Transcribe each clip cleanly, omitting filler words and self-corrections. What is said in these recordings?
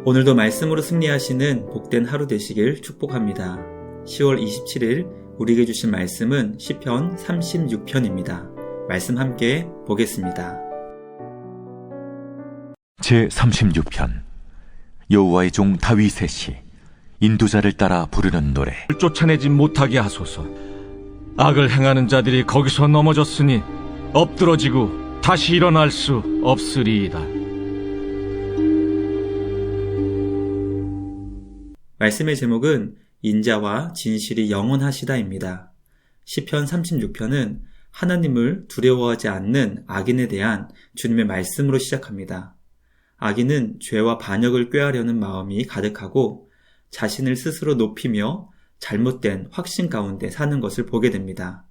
오늘도 말씀으로 승리하시는 복된 하루 되시길 축복합니다. 10월 27일 우리에게 주신 말씀은 시편 36편입니다. 말씀 함께 보겠습니다. 제36편 여호와의 종 다윗의 시 인도자를 따라 부르는 노래. 쫓아내지 못하게 하소서. 악을 행하는 자들이 거기서 넘어졌으니 엎드러지고 다시 일어날 수 없으리이다. 말씀의 제목은 인자와 진실이 영원하시다입니다. 시편 36편은 하나님을 두려워하지 않는 악인에 대한 주님의 말씀으로 시작합니다. 악인은 죄와 반역을 꾀하려는 마음이 가득하고 자신을 스스로 높이며 잘못된 확신 가운데 사는 것을 보게 됩니다.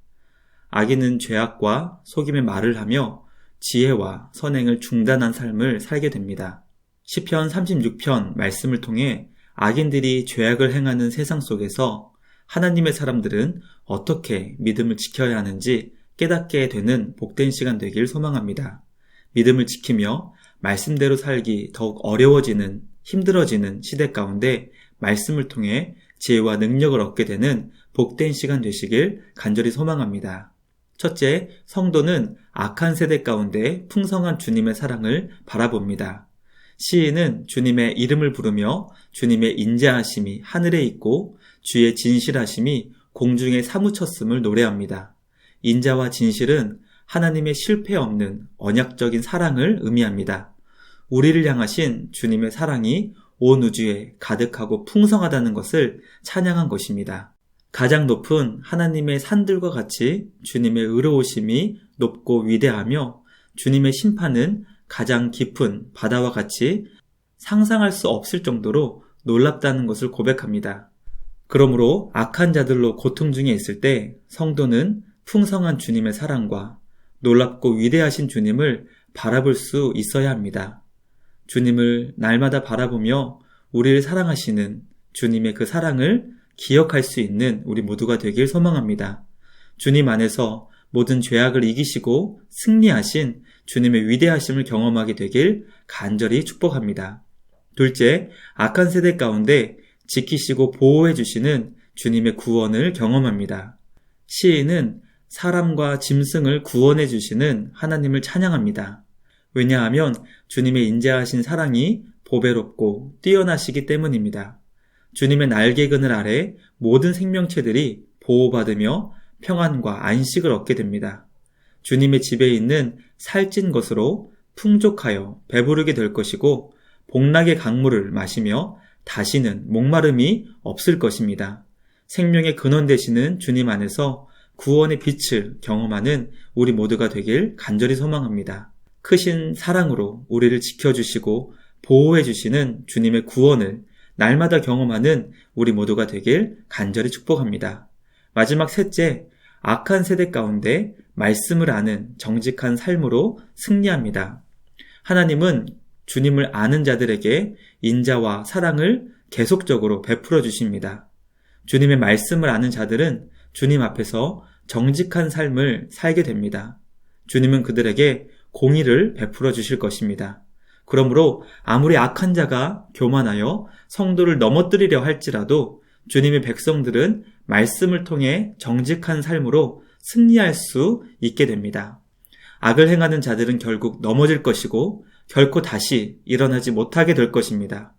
악인은 죄악과 속임의 말을 하며 지혜와 선행을 중단한 삶을 살게 됩니다. 시편 36편 말씀을 통해 악인들이 죄악을 행하는 세상 속에서 하나님의 사람들은 어떻게 믿음을 지켜야 하는지 깨닫게 되는 복된 시간 되길 소망합니다. 믿음을 지키며 말씀대로 살기 더욱 어려워지는, 힘들어지는 시대 가운데 말씀을 통해 지혜와 능력을 얻게 되는 복된 시간 되시길 간절히 소망합니다. 첫째, 성도는 악한 세대 가운데 풍성한 주님의 사랑을 바라봅니다. 시인은 주님의 이름을 부르며 주님의 인자하심이 하늘에 있고 주의 진실하심이 공중에 사무쳤음을 노래합니다. 인자와 진실은 하나님의 실패 없는 언약적인 사랑을 의미합니다. 우리를 향하신 주님의 사랑이 온 우주에 가득하고 풍성하다는 것을 찬양한 것입니다. 가장 높은 하나님의 산들과 같이 주님의 의로우심이 높고 위대하며 주님의 심판은 가장 깊은 바다와 같이 상상할 수 없을 정도로 놀랍다는 것을 고백합니다. 그러므로 악한 자들로 고통 중에 있을 때 성도는 풍성한 주님의 사랑과 놀랍고 위대하신 주님을 바라볼 수 있어야 합니다. 주님을 날마다 바라보며 우리를 사랑하시는 주님의 그 사랑을 기억할 수 있는 우리 모두가 되길 소망합니다. 주님 안에서 모든 죄악을 이기시고 승리하신 주님의 위대하심을 경험하게 되길 간절히 축복합니다. 둘째, 악한 세대 가운데 지키시고 보호해 주시는 주님의 구원을 경험합니다. 시인은 사람과 짐승을 구원해 주시는 하나님을 찬양합니다. 왜냐하면 주님의 인자하신 사랑이 보배롭고 뛰어나시기 때문입니다. 주님의 날개 그늘 아래 모든 생명체들이 보호받으며 평안과 안식을 얻게 됩니다. 주님의 집에 있는 살찐 것으로 풍족하여 배부르게 될 것이고 복락의 강물을 마시며 다시는 목마름이 없을 것입니다. 생명의 근원 되시는 주님 안에서 구원의 빛을 경험하는 우리 모두가 되길 간절히 소망합니다. 크신 사랑으로 우리를 지켜주시고 보호해주시는 주님의 구원을 날마다 경험하는 우리 모두가 되길 간절히 축복합니다. 마지막 셋째, 악한 세대 가운데 말씀을 아는 정직한 삶으로 승리합니다. 하나님은 주님을 아는 자들에게 인자와 사랑을 계속적으로 베풀어 주십니다. 주님의 말씀을 아는 자들은 주님 앞에서 정직한 삶을 살게 됩니다. 주님은 그들에게 공의를 베풀어 주실 것입니다. 그러므로 아무리 악한 자가 교만하여 성도를 넘어뜨리려 할지라도 주님의 백성들은 말씀을 통해 정직한 삶으로 승리할 수 있게 됩니다. 악을 행하는 자들은 결국 넘어질 것이고 결코 다시 일어나지 못하게 될 것입니다.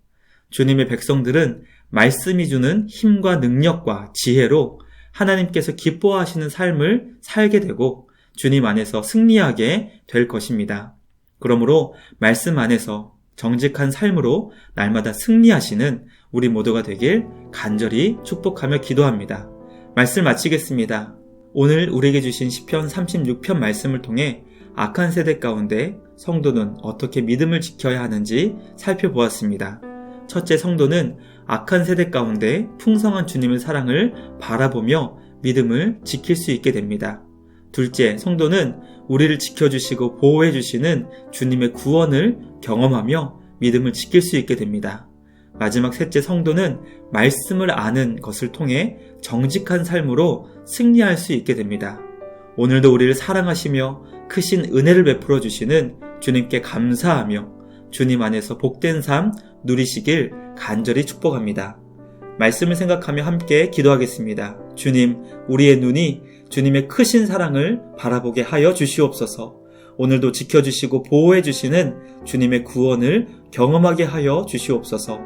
주님의 백성들은 말씀이 주는 힘과 능력과 지혜로 하나님께서 기뻐하시는 삶을 살게 되고 주님 안에서 승리하게 될 것입니다. 그러므로 말씀 안에서 정직한 삶으로 날마다 승리하시는 우리 모두가 되길 간절히 축복하며 기도합니다. 말씀 마치겠습니다. 오늘 우리에게 주신 시편 36편 말씀을 통해 악한 세대 가운데 성도는 어떻게 믿음을 지켜야 하는지 살펴보았습니다. 첫째, 성도는 악한 세대 가운데 풍성한 주님의 사랑을 바라보며 믿음을 지킬 수 있게 됩니다. 둘째, 성도는 우리를 지켜주시고 보호해주시는 주님의 구원을 경험하며 믿음을 지킬 수 있게 됩니다. 마지막 셋째, 성도는 말씀을 아는 것을 통해 정직한 삶으로 승리할 수 있게 됩니다. 오늘도 우리를 사랑하시며 크신 은혜를 베풀어 주시는 주님께 감사하며 주님 안에서 복된 삶 누리시길 간절히 축복합니다. 말씀을 생각하며 함께 기도하겠습니다. 주님, 우리의 눈이 주님의 크신 사랑을 바라보게 하여 주시옵소서. 오늘도 지켜주시고 보호해 주시는 주님의 구원을 경험하게 하여 주시옵소서.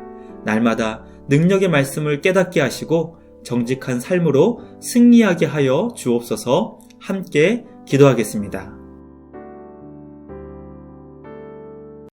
날마다 능력의 말씀을 깨닫게 하시고 정직한 삶으로 승리하게 하여 주옵소서. 함께 기도하겠습니다.